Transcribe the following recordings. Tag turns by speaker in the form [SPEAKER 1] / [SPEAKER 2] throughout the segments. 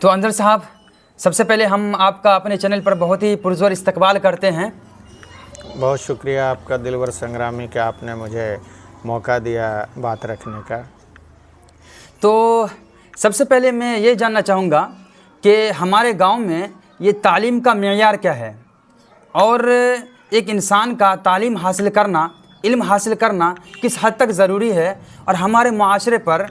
[SPEAKER 1] तो अंजर साहब, सबसे पहले हम आपका अपने चैनल पर बहुत ही पुरज़ोर इस्तकबाल करते हैं।
[SPEAKER 2] बहुत शुक्रिया आपका दिलवर संग्रामी कि आपने मुझे मौका दिया बात रखने का।
[SPEAKER 1] तो सबसे पहले मैं ये जानना चाहूँगा कि हमारे गांव में ये तालीम का मेयार क्या है, और एक इंसान का तालीम हासिल करना, इल्म हासिल करना किस हद तक ज़रूरी है, और हमारे मुआशरे पर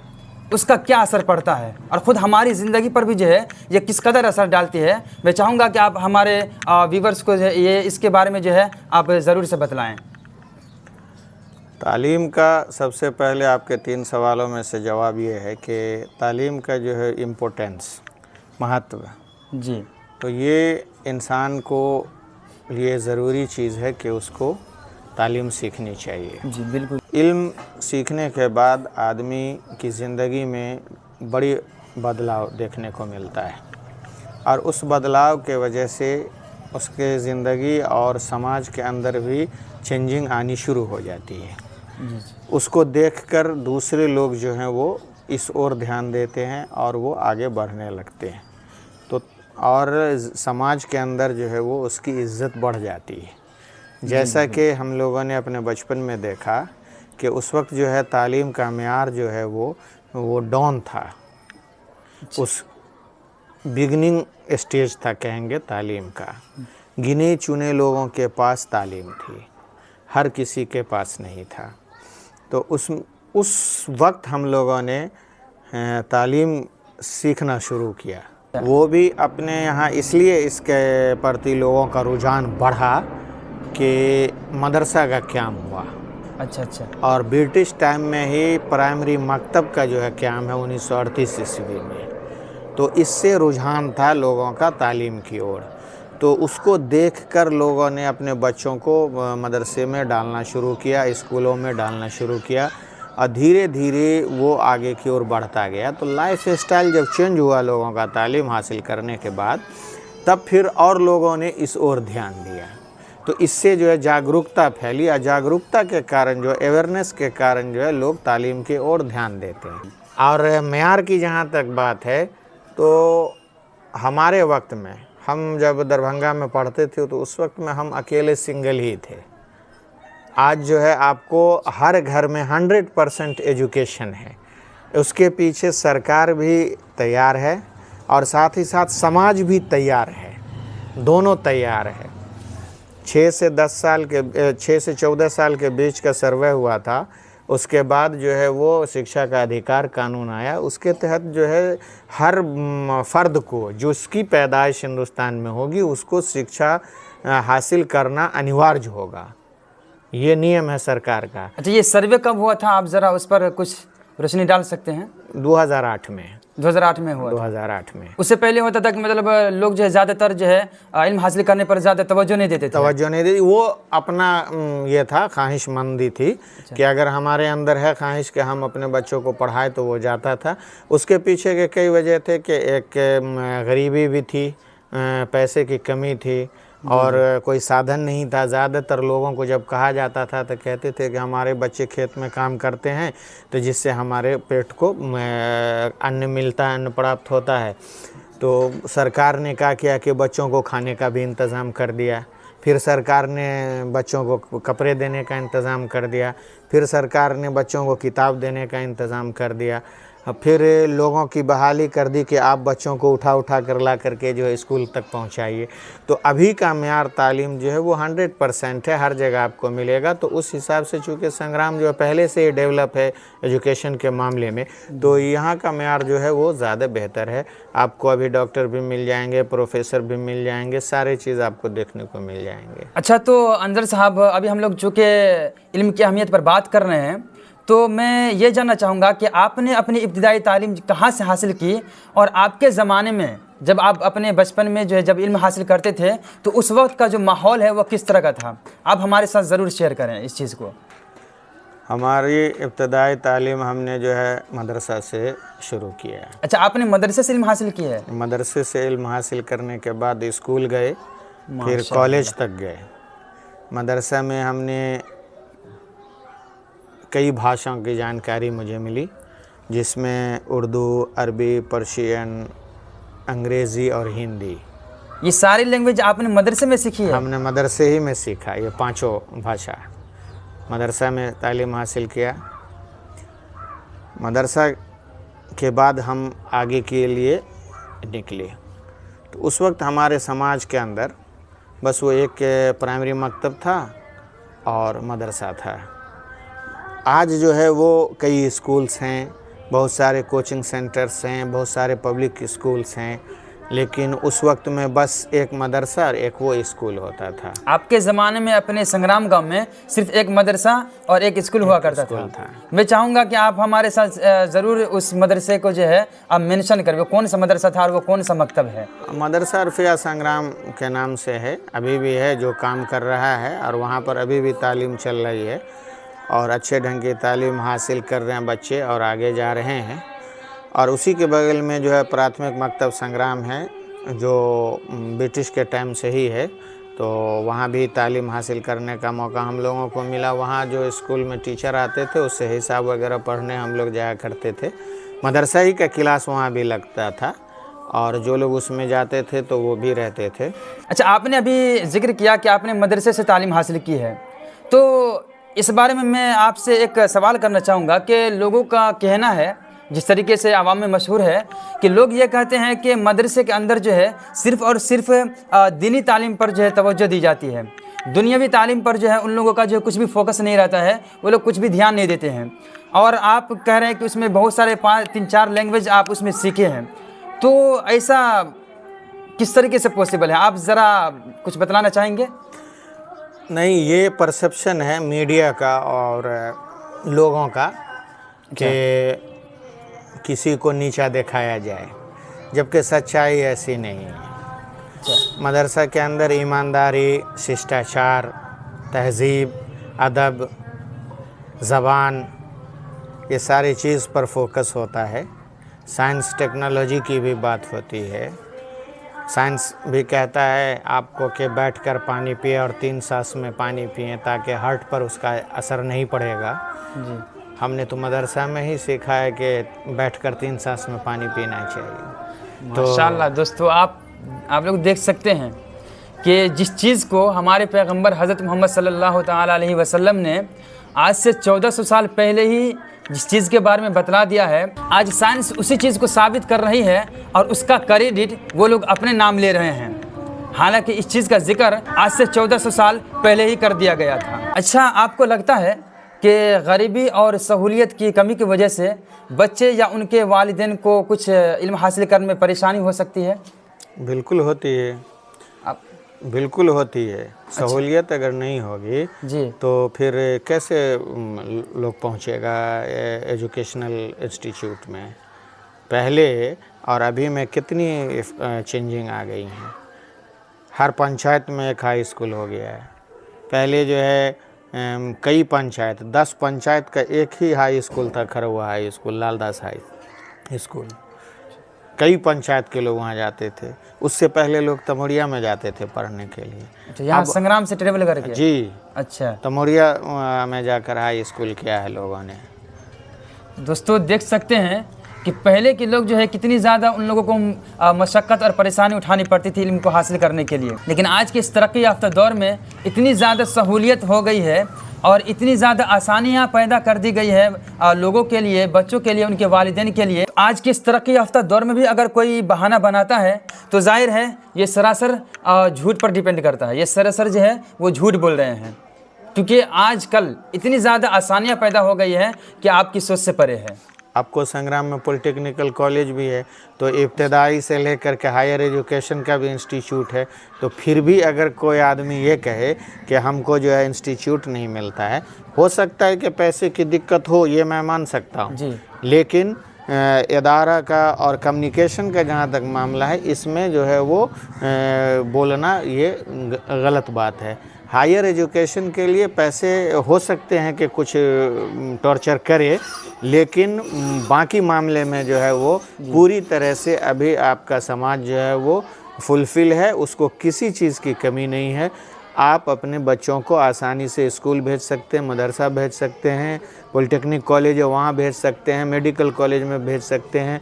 [SPEAKER 1] उसका क्या असर पड़ता है, और ख़ुद हमारी ज़िंदगी पर भी जो है ये किस कदर असर डालती है। मैं चाहूँगा कि आप हमारे व्यूवर्स को ये इसके बारे में जो है आप ज़रूर से बतलाएँ।
[SPEAKER 2] तालीम का सबसे पहले आपके 3 सवालों में से जवाब ये है कि तालीम का जो है इम्पोर्टेंस, महत्व
[SPEAKER 1] जी,
[SPEAKER 2] तो ये इंसान को ये ज़रूरी चीज़ है कि उसको तालीम सीखनी चाहिए।
[SPEAKER 1] जी बिल्कुल।
[SPEAKER 2] इल्म सीखने के बाद आदमी की ज़िंदगी में बड़ी बदलाव देखने को मिलता है, और उस बदलाव के वजह से उसके ज़िंदगी और समाज के अंदर भी चेंजिंग आनी शुरू हो जाती है। उसको देखकर दूसरे लोग जो हैं वो इस ओर ध्यान देते हैं और वो आगे बढ़ने लगते हैं, तो और समाज के अंदर जो है वो उसकी इज़्ज़त बढ़ जाती है। जैसा कि हम लोगों ने अपने बचपन में देखा कि उस वक्त जो है तालीम का मेयार जो है वो डाउन था, उस बिगनिंग स्टेज था कहेंगे तालीम का। गिने चुने लोगों के पास तालीम थी, हर किसी के पास नहीं था। तो उस वक्त हम लोगों ने तालीम सीखना शुरू किया। वो भी अपने यहाँ इसलिए इसके प्रति लोगों का रुझान बढ़ा कि मदरसा का क़याम हुआ।
[SPEAKER 1] अच्छा।
[SPEAKER 2] और ब्रिटिश टाइम में ही प्राइमरी मकतब का जो है क़याम है 1938 ईस्वी में, तो इससे रुझान था लोगों का तालीम की ओर। तो उसको देखकर लोगों ने अपने बच्चों को मदरसे में डालना शुरू किया, स्कूलों में डालना शुरू किया, और धीरे धीरे वो आगे की ओर बढ़ता गया। तो लाइफ स्टाइल जब चेंज हुआ लोगों का तालीम हासिल करने के बाद, तब फिर और लोगों ने इस ओर ध्यान दिया। तो इससे जो है जागरूकता फैली, और जागरूकता के कारण जो अवेयरनेस के कारण जो है लोग तालीम की ओर ध्यान देते हैं। और मेयार की जहाँ तक बात है, तो हमारे वक्त में हम जब दरभंगा में पढ़ते थे तो उस वक्त में हम अकेले सिंगल ही थे। आज जो है आपको हर घर में 100% एजुकेशन है। उसके पीछे सरकार भी तैयार है और साथ ही साथ समाज भी तैयार है, दोनों तैयार है। 6 से 14 साल के बीच का सर्वे हुआ था, उसके बाद जो है वो शिक्षा का अधिकार कानून आया। उसके तहत जो है हर फ़र्द को जो उसकी पैदाइश हिंदुस्तान में होगी उसको शिक्षा हासिल करना अनिवार्य होगा, ये नियम है सरकार का।
[SPEAKER 1] अच्छा, ये सर्वे कब हुआ था, आप ज़रा उस पर कुछ रोशनी डाल सकते हैं?
[SPEAKER 2] 2008 में।
[SPEAKER 1] 2008 में हुआ?
[SPEAKER 2] 2008 में।
[SPEAKER 1] उससे पहले होता था कि मतलब लोग जो है ज़्यादातर जो है इल्म हासिल करने पर ज़्यादा तवज्जो नहीं देते थे।
[SPEAKER 2] तवज्जो नहीं देती, वो अपना ये था, ख्वाहिशमंदी थी। कि अगर हमारे अंदर है ख्वाहिश कि हम अपने बच्चों को पढ़ाएं तो वो जाता था। उसके पीछे के कई वजह थे कि एक गरीबी भी थी, पैसे की कमी थी, और कोई साधन नहीं था। ज़्यादातर लोगों को जब कहा जाता था तो कहते थे कि हमारे बच्चे खेत में काम करते हैं तो जिससे हमारे पेट को अन्न मिलता है, अन्न प्राप्त होता है। तो सरकार ने क्या किया कि बच्चों को खाने का भी इंतज़ाम कर दिया। फिर सरकार ने बच्चों को कपड़े देने का इंतज़ाम कर दिया। फिर सरकार ने बच्चों को किताब देने का इंतज़ाम कर दिया। फिर लोगों की बहाली कर दी कि आप बच्चों को उठा कर ला करके जो है स्कूल तक पहुंचाइए। तो अभी का मेयार तालीम जो है वो 100% है, हर जगह आपको मिलेगा। तो उस हिसाब से चूँकि संग्राम जो है पहले से ही डेवलप है एजुकेशन के मामले में, तो यहाँ का मेयार जो है वो ज़्यादा बेहतर है। आपको अभी डॉक्टर भी मिल जाएंगे, प्रोफेसर भी मिल जाएंगे, सारे चीज़ आपको देखने को मिल जाएंगे।
[SPEAKER 1] अच्छा, तो अंजर साहब, अभी हम लोग चूँकि इल्म की अहमियत पर बात कर रहे हैं, तो मैं ये जानना चाहूँगा कि आपने अपनी इब्तिदाई तालीम कहाँ से हासिल की, और आपके ज़माने में जब आप अपने बचपन में जो है जब इल्म हासिल करते थे तो उस वक्त का जो माहौल है वो किस तरह का था? आप हमारे साथ ज़रूर शेयर करें इस चीज़ को।
[SPEAKER 2] हमारी इब्तिदाई तालीम हमने जो है मदरसा से शुरू किया है।
[SPEAKER 1] अच्छा, आपने मदरसे से इल्म हासिल किया है?
[SPEAKER 2] मदरसे से इल्म हासिल करने के बाद स्कूल गए, फिर कॉलेज तक गए। मदरसा में हमने कई भाषाओं की जानकारी मुझे मिली, जिसमें उर्दू, अरबी, पर्शियन, अंग्रेज़ी और हिंदी।
[SPEAKER 1] ये सारी लैंग्वेज आपने मदरसे में सीखी है?
[SPEAKER 2] हमने मदरसे ही में सीखा, ये पांचों भाषा मदरसा में तालीम हासिल किया। मदरसा के बाद हम आगे के लिए निकले। तो उस वक्त हमारे समाज के अंदर बस वो एक प्राइमरी मकतब था और मदरसा था। आज जो है वो कई स्कूल्स हैं, बहुत सारे कोचिंग सेंटर्स हैं, बहुत सारे पब्लिक स्कूल्स हैं, लेकिन उस वक्त में बस एक मदरसा और एक वो स्कूल होता था।
[SPEAKER 1] आपके ज़माने में अपने संग्राम गांव में सिर्फ एक मदरसा और एक स्कूल हुआ करता था। मैं चाहूँगा कि आप हमारे साथ ज़रूर उस मदरसे को जो है आप मेंशन करें, वो कौन सा मदरसा था और वो कौन सा मकतब है?
[SPEAKER 2] मदरसा रफ़िया संग्राम के नाम से है, अभी भी है, जो काम कर रहा है और वहाँ पर अभी भी तालीम चल रही है और अच्छे ढंग की तालीम हासिल कर रहे हैं बच्चे और आगे जा रहे हैं। और उसी के बगल में जो है प्राथमिक मकतब संग्राम है, जो ब्रिटिश के टाइम से ही है, तो वहाँ भी तालीम हासिल करने का मौका हम लोगों को मिला। वहाँ जो स्कूल में टीचर आते थे उससे हिसाब वगैरह पढ़ने हम लोग जाया करते थे। मदरसा ही का क्लास वहाँ भी लगता था और जो लोग उसमें जाते थे तो वो भी रहते थे।
[SPEAKER 1] अच्छा, आपने अभी जिक्र किया कि आपने मदरसे से तालीम हासिल की है, तो इस बारे में मैं आपसे एक सवाल करना चाहूँगा कि लोगों का कहना है, जिस तरीके से आवाम में मशहूर है, कि लोग ये कहते हैं कि मदरसे के अंदर जो है सिर्फ़ और सिर्फ दीनी तालीम पर जो है तवज्जो दी जाती है, दुनियावी तालीम पर जो है उन लोगों का जो कुछ भी फोकस नहीं रहता है, वो लोग कुछ भी ध्यान नहीं देते हैं। और आप कह रहे हैं कि उसमें बहुत सारे 3-4 लैंग्वेज आप उसमें सीखे हैं, तो ऐसा किस तरीके से पॉसिबल है? आप ज़रा कुछ बतलाना चाहेंगे?
[SPEAKER 2] नहीं, ये परसेप्शन है मीडिया का और लोगों का कि किसी को नीचा दिखाया जाए, जबकि सच्चाई ऐसी नहीं है। मदरसा के अंदर ईमानदारी, शिष्टाचार, तहज़ीब, अदब, ज़बान, ये सारी चीज़ पर फोकस होता है। साइंस टेक्नोलॉजी की भी बात होती है। साइंस भी कहता है आपको कि बैठकर पानी पिए और 3 सांस में पानी पिए, ताकि हार्ट पर उसका असर नहीं पड़ेगा।
[SPEAKER 1] जी,
[SPEAKER 2] हमने तो मदरसा में ही सीखा है कि बैठकर 3 सांस में पानी पीना चाहिए। तो
[SPEAKER 1] माशाल्लाह दोस्तों, आप लोग देख सकते हैं कि जिस चीज़ को हमारे पैगंबर हज़रत मोहम्मद सल्लल्लाहु ताला अलैहि वसल्लम ने आज से 1400 साल पहले ही जिस चीज़ के बारे में बतला दिया है, आज साइंस उसी चीज़ को साबित कर रही है और उसका क्रेडिट वो लोग अपने नाम ले रहे हैं। हालांकि इस चीज़ का जिक्र आज से 1400 साल पहले ही कर दिया गया था। अच्छा, आपको लगता है कि गरीबी और सहूलियत की कमी की वजह से बच्चे या उनके वालिदैन को कुछ इल्म हासिल करने में परेशानी हो सकती है?
[SPEAKER 2] बिल्कुल होती है, बिल्कुल होती है। सहूलियत अगर नहीं होगी
[SPEAKER 1] जी,
[SPEAKER 2] तो फिर कैसे लोग पहुंचेगा एजुकेशनल इंस्टीट्यूट में। पहले और अभी में कितनी चेंजिंग आ गई हैं। हर पंचायत में एक हाई स्कूल हो गया है। पहले जो है कई पंचायत, 10 पंचायत का एक ही हाई स्कूल था, Kharwa high school, Laldas high school. कई पंचायत के लोग वहाँ जाते थे। उससे पहले लोग तमोरिया में जाते थे पढ़ने के लिए।
[SPEAKER 1] तो यहाँ संग्राम से ट्रेवल करके?
[SPEAKER 2] जी,
[SPEAKER 1] अच्छा,
[SPEAKER 2] तमोरिया में जाकर हाई स्कूल किया है लोगों ने।
[SPEAKER 1] दोस्तों देख सकते हैं कि पहले के लोग जो है कितनी ज़्यादा उन लोगों को मशक्क़त और परेशानी उठानी पड़ती थी इल्म को हासिल करने के लिए, लेकिन आज के इस तरक्की याफ्ता दौर में इतनी ज़्यादा सहूलियत हो गई है और इतनी ज़्यादा आसानियाँ पैदा कर दी गई है लोगों के लिए, बच्चों के लिए, उनके वालिदैन के लिए। आज के इस तरक्की याफ्ता दौर में भी अगर कोई बहाना बनाता है तो जाहिर है ये सरासर झूठ पर डिपेंड करता है। ये सरासर जो है वो झूठ बोल रहे हैं, क्योंकि आजकल इतनी ज़्यादा आसानियाँ पैदा हो गई है कि आपकी सोच से परे है।
[SPEAKER 2] आपको संग्राम में पॉलिटेक्निकल कॉलेज भी है, तो इब्तदाई से लेकर के हायर एजुकेशन का भी इंस्टीट्यूट है। तो फिर भी अगर कोई आदमी ये कहे कि हमको जो है इंस्टीट्यूट नहीं मिलता है, हो सकता है कि पैसे की दिक्कत हो, ये मैं मान सकता हूँ
[SPEAKER 1] जी,
[SPEAKER 2] लेकिन इदारा का और कम्युनिकेशन का जहाँ तक मामला है, इसमें जो है वो बोलना ये गलत बात है। हायर एजुकेशन के लिए पैसे हो सकते हैं कि कुछ टॉर्चर करे, लेकिन बाकी मामले में जो है वो पूरी तरह से अभी आपका समाज जो है वो फुलफ़िल है, उसको किसी चीज़ की कमी नहीं है। आप अपने बच्चों को आसानी से स्कूल भेज सकते हैं, मदरसा भेज सकते हैं, पॉलिटेक्निक कॉलेज है वहाँ भेज सकते हैं, मेडिकल कॉलेज में भेज सकते हैं,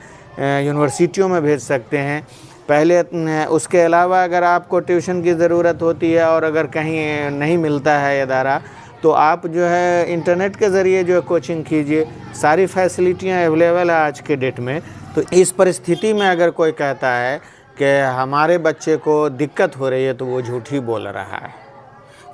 [SPEAKER 2] यूनिवर्सिटियों में भेज सकते हैं। पहले उसके अलावा अगर आपको ट्यूशन की ज़रूरत होती है और अगर कहीं नहीं मिलता है इदारा, तो आप जो है इंटरनेट के ज़रिए जो है कोचिंग कीजिए। सारी फैसिलिटियाँ अवेलेबल है आज के डेट में। तो इस परिस्थिति में अगर कोई कहता है कि हमारे बच्चे को दिक्कत हो रही है, तो वो झूठ ही बोल रहा है।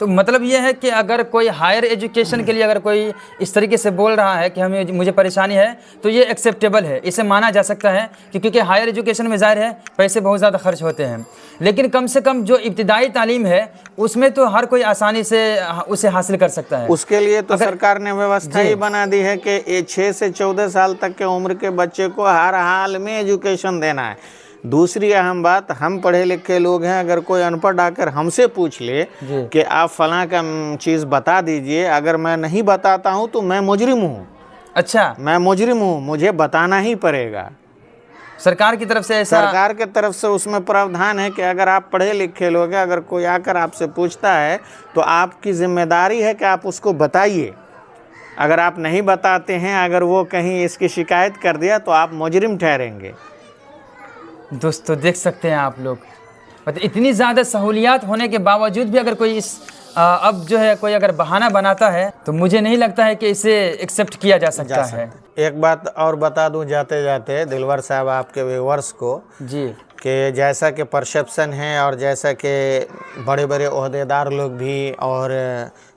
[SPEAKER 1] तो मतलब ये है कि अगर कोई हायर एजुकेशन के लिए अगर कोई इस तरीके से बोल रहा है कि मुझे परेशानी है, तो ये एक्सेप्टेबल है, इसे माना जा सकता है कि क्योंकि हायर एजुकेशन में ज़ाहिर है पैसे बहुत ज़्यादा खर्च होते हैं, लेकिन कम से कम जो इब्तिदाई तालीम है उसमें तो हर कोई आसानी से उसे हासिल कर सकता है।
[SPEAKER 2] उसके लिए तो सरकार ने व्यवस्था ही बना दी है कि 6 से 14 साल तक के उम्र के बच्चे को हर हाल में एजुकेशन देना है। दूसरी अहम बात, हम पढ़े लिखे लोग हैं, अगर कोई अनपढ़ आकर हमसे पूछ ले कि आप फलां का चीज़ बता दीजिए, अगर मैं नहीं बताता हूं तो मैं मुजरिम हूं।
[SPEAKER 1] अच्छा,
[SPEAKER 2] मैं मुजरिम हूं, मुझे बताना ही पड़ेगा।
[SPEAKER 1] सरकार की तरफ से ऐसा,
[SPEAKER 2] सरकार की तरफ से उसमें प्रावधान है कि अगर आप पढ़े लिखे लोग हैं, अगर कोई आकर आपसे पूछता है तो आपकी जिम्मेदारी है कि आप उसको बताइए। अगर आप नहीं बताते हैं, अगर वो कहीं इसकी शिकायत कर दिया, तो आप मुजरिम ठहरेंगे।
[SPEAKER 1] दोस्तों देख सकते हैं आप लोग, मतलब इतनी ज़्यादा सहूलियात होने के बावजूद भी अगर कोई इस अब जो है कोई अगर बहाना बनाता है, तो मुझे नहीं लगता है कि इसे एक्सेप्ट किया जा सकता है।
[SPEAKER 2] एक बात और बता दूं जाते जाते दिलवर साहब आपके व्यूअर्स को
[SPEAKER 1] जी,
[SPEAKER 2] कि जैसा कि परसेप्शन है और जैसा कि बड़े बड़े ओहदेदार लोग भी और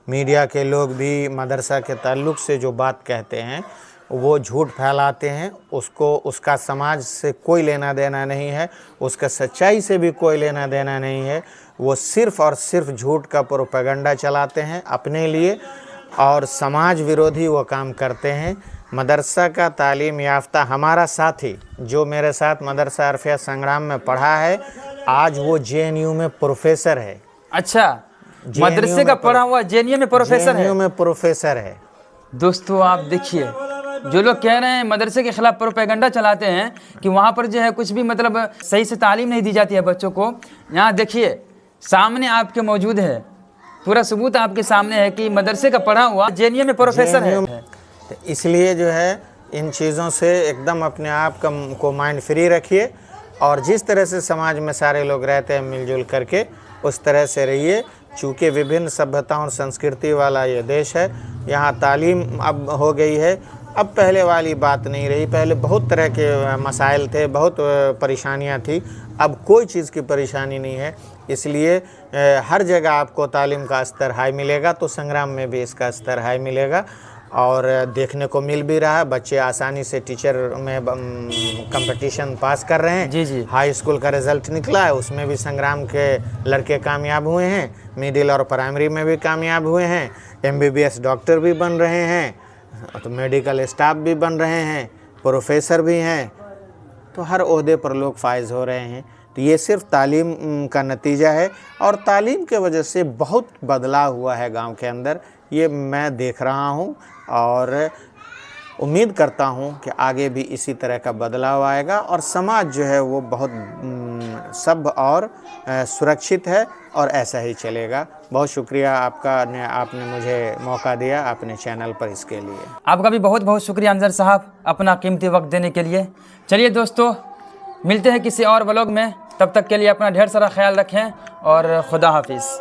[SPEAKER 2] मीडिया के लोग भी मदरसा के ताल्लुक़ से जो बात कहते हैं वो झूठ फैलाते हैं, उसका समाज से कोई लेना देना नहीं है, उसका सच्चाई से भी कोई लेना देना नहीं है। वो सिर्फ़ और सिर्फ झूठ का प्रोपेगेंडा चलाते हैं अपने लिए और समाज विरोधी वो काम करते हैं। मदरसा का तालीम याफ्ता हमारा साथी जो मेरे साथ मदरसा अरफिया संग्राम में पढ़ा है, आज वो JNU में प्रोफेसर है।
[SPEAKER 1] अच्छा, मदरसे का पढ़ा हुआ JNU में प्रोफेसर है?
[SPEAKER 2] JNU में प्रोफेसर है।
[SPEAKER 1] दोस्तों आप देखिए, जो लोग कह रहे हैं मदरसे के खिलाफ प्रोपेगेंडा चलाते हैं कि वहाँ पर जो है कुछ भी मतलब सही से तालीम नहीं दी जाती है बच्चों को, यहाँ देखिए सामने आपके मौजूद है, पूरा सबूत आपके सामने है कि मदरसे का पढ़ा हुआ JNU में प्रोफेसर है।
[SPEAKER 2] तो इसलिए जो है इन चीज़ों से एकदम अपने आप को माइंड फ्री रखिए और जिस तरह से समाज में सारे लोग रहते हैं मिलजुल करके, उस तरह से रहिए। चूँकि विभिन्न सभ्यताओं और संस्कृति वाला ये देश है, यहाँ तालीम अब हो गई है, अब पहले वाली बात नहीं रही। पहले बहुत तरह के मसाइल थे, बहुत परेशानियाँ थी, अब कोई चीज़ की परेशानी नहीं है। इसलिए हर जगह आपको तालीम का स्तर हाई मिलेगा, तो संग्राम में भी इसका स्तर हाई मिलेगा और देखने को मिल भी रहा है। बच्चे आसानी से टीचर में कंपटीशन पास कर रहे हैं।
[SPEAKER 1] जी जी,
[SPEAKER 2] हाई स्कूल का रिज़ल्ट निकला है, उसमें भी संग्राम के लड़के कामयाब हुए हैं, मिडिल और प्राइमरी में भी कामयाब हुए हैं, MBBS डॉक्टर भी बन रहे हैं, तो मेडिकल स्टाफ भी बन रहे हैं, प्रोफेसर भी हैं, तो हर ओहदे पर लोग फाइज हो रहे हैं। तो ये सिर्फ तालीम का नतीजा है और तालीम के वजह से बहुत बदलाव हुआ है गांव के अंदर, ये मैं देख रहा हूं और उम्मीद करता हूं कि आगे भी इसी तरह का बदलाव आएगा और समाज जो है वो बहुत सभ्य और सुरक्षित है और ऐसा ही चलेगा। बहुत शुक्रिया आपने मुझे मौका दिया अपने चैनल पर, इसके लिए
[SPEAKER 1] आपका भी बहुत बहुत शुक्रिया अमजद साहब अपना कीमती वक्त देने के लिए। चलिए दोस्तों, मिलते हैं किसी और व्लॉग में, तब तक के लिए अपना ढेर सारा ख्याल रखें और खुदा हाफिज़।